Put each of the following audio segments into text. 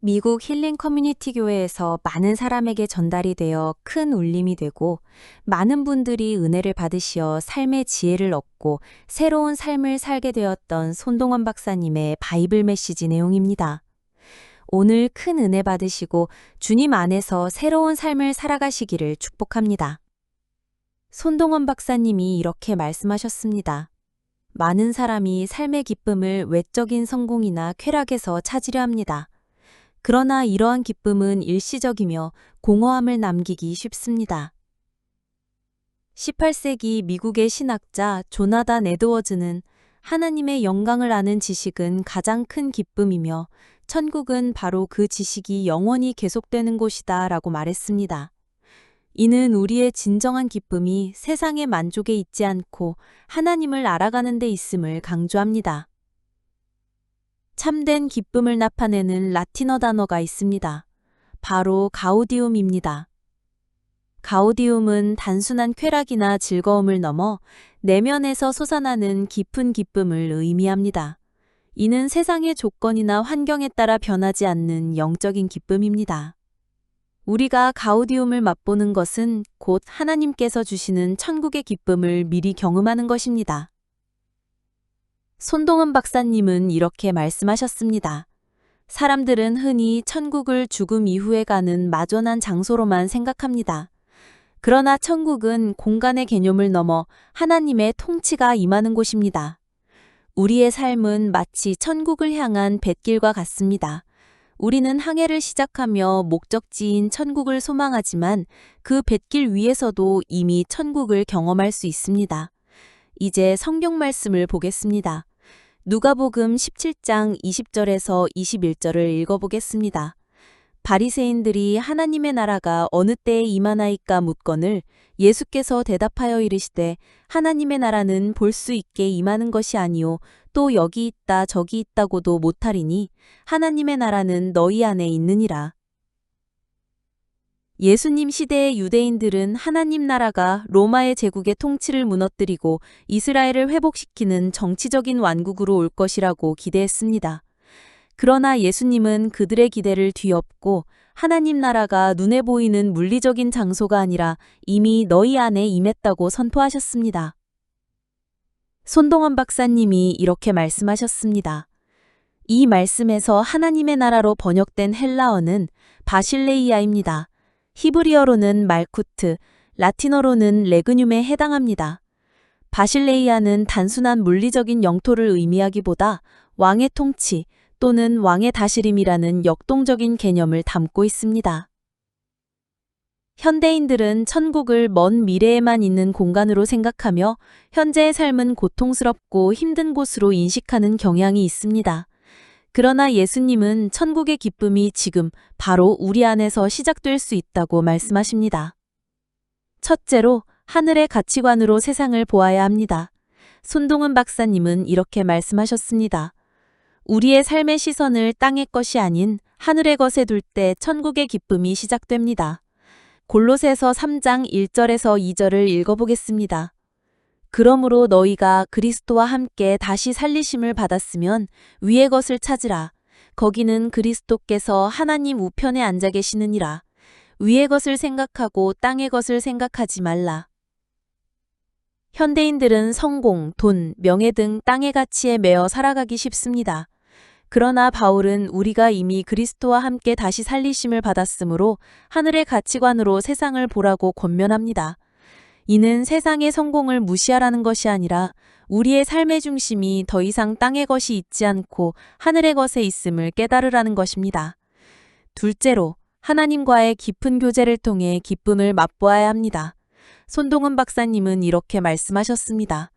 미국 힐링 커뮤니티 교회에서 많은 사람에게 전달이 되어 큰 울림이 되고 많은 분들이 은혜를 받으시어 삶의 지혜를 얻고 새로운 삶을 살게 되었던 손동원 박사님의 바이블 메시지 내용입니다. 오늘 큰 은혜 받으시고 주님 안에서 새로운 삶을 살아가시기를 축복합니다. 손동원 박사님이 이렇게 말씀하셨습니다. 많은 사람이 삶의 기쁨을 외적인 성공이나 쾌락에서 찾으려 합니다. 그러나 이러한 기쁨은 일시적이며 공허함을 남기기 쉽습니다. 18세기 미국의 신학자 조나단 에드워즈는 하나님의 영광을 아는 지식은 가장 큰 기쁨이며 천국은 바로 그 지식이 영원히 계속되는 곳이다 라고 말했습니다. 이는 우리의 진정한 기쁨이 세상의 만족에 있지 않고 하나님을 알아가는 데 있음을 강조합니다. 참된 기쁨을 나타내는 라틴어 단어가 있습니다. 바로 가우디움입니다. 가우디움은 단순한 쾌락이나 즐거움을 넘어 내면에서 솟아나는 깊은 기쁨을 의미합니다. 이는 세상의 조건이나 환경에 따라 변하지 않는 영적인 기쁨입니다. 우리가 가우디움을 맛보는 것은 곧 하나님께서 주시는 천국의 기쁨을 미리 경험하는 것입니다. 손동원 박사님은 이렇게 말씀하셨습니다. 사람들은 흔히 천국을 죽음 이후에 가는 막연한 장소로만 생각합니다. 그러나 천국은 공간의 개념을 넘어 하나님의 통치가 임하는 곳입니다. 우리의 삶은 마치 천국을 향한 뱃길과 같습니다. 우리는 항해를 시작하며 목적지인 천국을 소망하지만 그 뱃길 위에서도 이미 천국을 경험할 수 있습니다. 이제 성경 말씀을 보겠습니다. 누가복음 17장 20절에서 21절을 읽어보겠습니다. 바리새인들이 하나님의 나라가 어느 때에 임하나이까 묻거늘 예수께서 대답하여 이르시되 하나님의 나라는 볼 수 있게 임하는 것이 아니요 또 여기 있다 저기 있다고도 못하리니 하나님의 나라는 너희 안에 있느니라. 예수님 시대의 유대인들은 하나님 나라가 로마의 제국의 통치를 무너뜨리고 이스라엘을 회복시키는 정치적인 완국으로 올 것이라고 기대했습니다. 그러나 예수님은 그들의 기대를 뒤엎고 하나님 나라가 눈에 보이는 물리적인 장소가 아니라 이미 너희 안에 임했다고 선포하셨습니다. 손동원 박사님이 이렇게 말씀하셨습니다. 이 말씀에서 하나님의 나라로 번역된 헬라어는 바실레이아입니다. 히브리어로는 말쿠트, 라틴어로는 레그뇰에 해당합니다. 바실레이아는 단순한 물리적인 영토를 의미하기보다 왕의 통치 또는 왕의 다스림이라는 역동적인 개념을 담고 있습니다. 현대인들은 천국을 먼 미래에만 있는 공간으로 생각하며 현재의 삶은 고통스럽고 힘든 곳으로 인식하는 경향이 있습니다. 그러나 예수님은 천국의 기쁨이 지금 바로 우리 안에서 시작될 수 있다고 말씀하십니다. 첫째로 하늘의 가치관으로 세상을 보아야 합니다. 손동은 박사님은 이렇게 말씀하셨습니다. 우리의 삶의 시선을 땅의 것이 아닌 하늘의 것에 둘 때 천국의 기쁨이 시작됩니다. 골로새서 3장 1절에서 2절을 읽어보겠습니다. 그러므로 너희가 그리스도와 함께 다시 살리심을 받았으면 위의 것을 찾으라. 거기는 그리스도께서 하나님 우편에 앉아 계시느니라. 위의 것을 생각하고 땅의 것을 생각하지 말라. 현대인들은 성공, 돈, 명예 등 땅의 가치에 매여 살아가기 쉽습니다. 그러나 바울은 우리가 이미 그리스도와 함께 다시 살리심을 받았으므로 하늘의 가치관으로 세상을 보라고 권면합니다. 이는 세상의 성공을 무시하라는 것이 아니라 우리의 삶의 중심이 더 이상 땅의 것이 있지 않고 하늘의 것에 있음을 깨달으라는 것입니다. 둘째로, 하나님과의 깊은 교제를 통해 기쁨을 맛보아야 합니다. 손동은 박사님은 이렇게 말씀하셨습니다.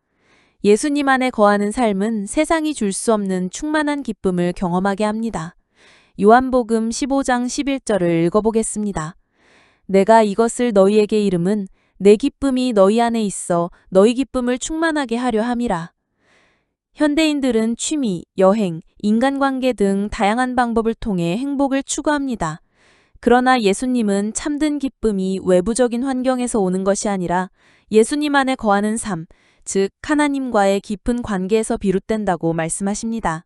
예수님 안에 거하는 삶은 세상이 줄 수 없는 충만한 기쁨을 경험하게 합니다. 요한복음 15장 11절을 읽어보겠습니다. 내가 이것을 너희에게 이름은 내 기쁨이 너희 안에 있어 너희 기쁨을 충만하게 하려 함이라. 현대인들은 취미, 여행, 인간관계 등 다양한 방법을 통해 행복을 추구합니다. 그러나 예수님은 참된 기쁨이 외부적인 환경에서 오는 것이 아니라 예수님 안에 거하는 삶, 즉 하나님과의 깊은 관계에서 비롯된다고 말씀하십니다.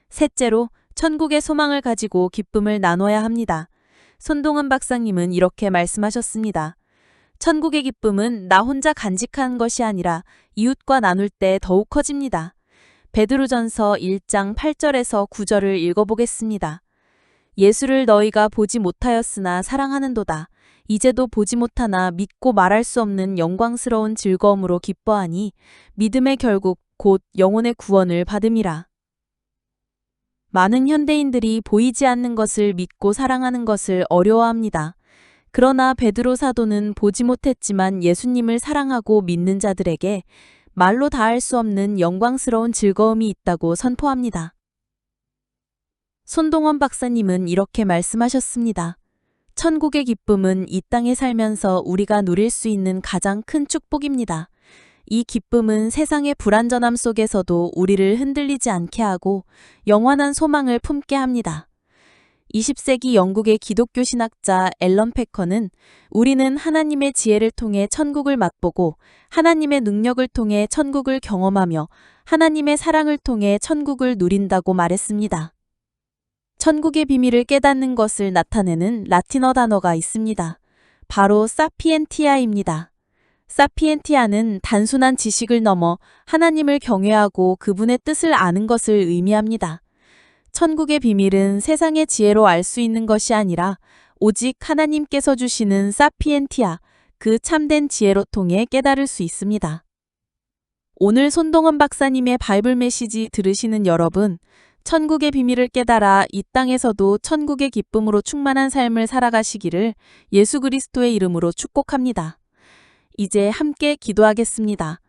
셋째로 천국의 소망을 가지고 기쁨을 나눠야 합니다. 손동원 박사님은 이렇게 말씀하셨습니다. 천국의 기쁨은 나 혼자 간직한 것이 아니라 이웃과 나눌 때 더욱 커집니다. 베드로전서 1장 8절에서 9절을 읽어보겠습니다. 예수를 너희가 보지 못하였으나 사랑하는도다. 이제도 보지 못하나 믿고 말할 수 없는 영광스러운 즐거움으로 기뻐하니 믿음의 결국 곧 영혼의 구원을 받음이라. 많은 현대인들이 보이지 않는 것을 믿고 사랑하는 것을 어려워합니다. 그러나 베드로 사도는 보지 못했지만 예수님을 사랑하고 믿는 자들에게 말로 다할 수 없는 영광스러운 즐거움이 있다고 선포합니다. 손동원 박사님은 이렇게 말씀하셨습니다. 천국의 기쁨은 이 땅에 살면서 우리가 누릴 수 있는 가장 큰 축복입니다. 이 기쁨은 세상의 불완전함 속에서도 우리를 흔들리지 않게 하고 영원한 소망을 품게 합니다. 20세기 영국의 기독교 신학자 앨런 패커는 우리는 하나님의 지혜를 통해 천국을 맛보고 하나님의 능력을 통해 천국을 경험하며 하나님의 사랑을 통해 천국을 누린다고 말했습니다. 천국의 비밀을 깨닫는 것을 나타내는 라틴어 단어가 있습니다. 바로 사피엔티아입니다. 사피엔티아는 단순한 지식을 넘어 하나님을 경외하고 그분의 뜻을 아는 것을 의미합니다. 천국의 비밀은 세상의 지혜로 알 수 있는 것이 아니라 오직 하나님께서 주시는 사피엔티아, 그 참된 지혜로 통해 깨달을 수 있습니다. 오늘 손동원 박사님의 바이블 메시지 들으시는 여러분, 천국의 비밀을 깨달아 이 땅에서도 천국의 기쁨으로 충만한 삶을 살아가시기를 예수 그리스도의 이름으로 축복합니다. 이제 함께 기도하겠습니다.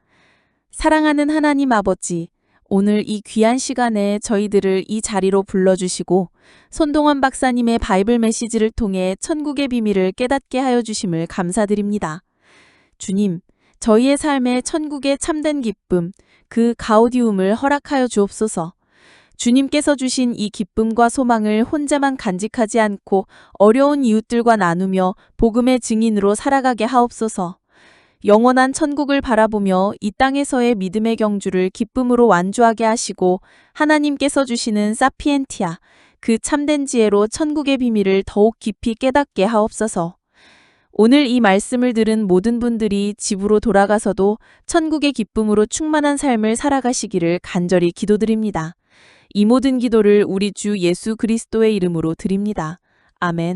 사랑하는 하나님 아버지, 오늘 이 귀한 시간에 저희들을 이 자리로 불러주시고 손동원 박사님의 바이블 메시지를 통해 천국의 비밀을 깨닫게 하여 주심을 감사드립니다. 주님, 저희의 삶에 천국의 참된 기쁨, 그 가우디움을 허락하여 주옵소서. 주님께서 주신 이 기쁨과 소망을 혼자만 간직하지 않고 어려운 이웃들과 나누며 복음의 증인으로 살아가게 하옵소서. 영원한 천국을 바라보며 이 땅에서의 믿음의 경주를 기쁨으로 완주하게 하시고 하나님께서 주시는 사피엔티아, 그 참된 지혜로 천국의 비밀을 더욱 깊이 깨닫게 하옵소서. 오늘 이 말씀을 들은 모든 분들이 집으로 돌아가서도 천국의 기쁨으로 충만한 삶을 살아가시기를 간절히 기도드립니다. 이 모든 기도를 우리 주 예수 그리스도의 이름으로 드립니다. 아멘.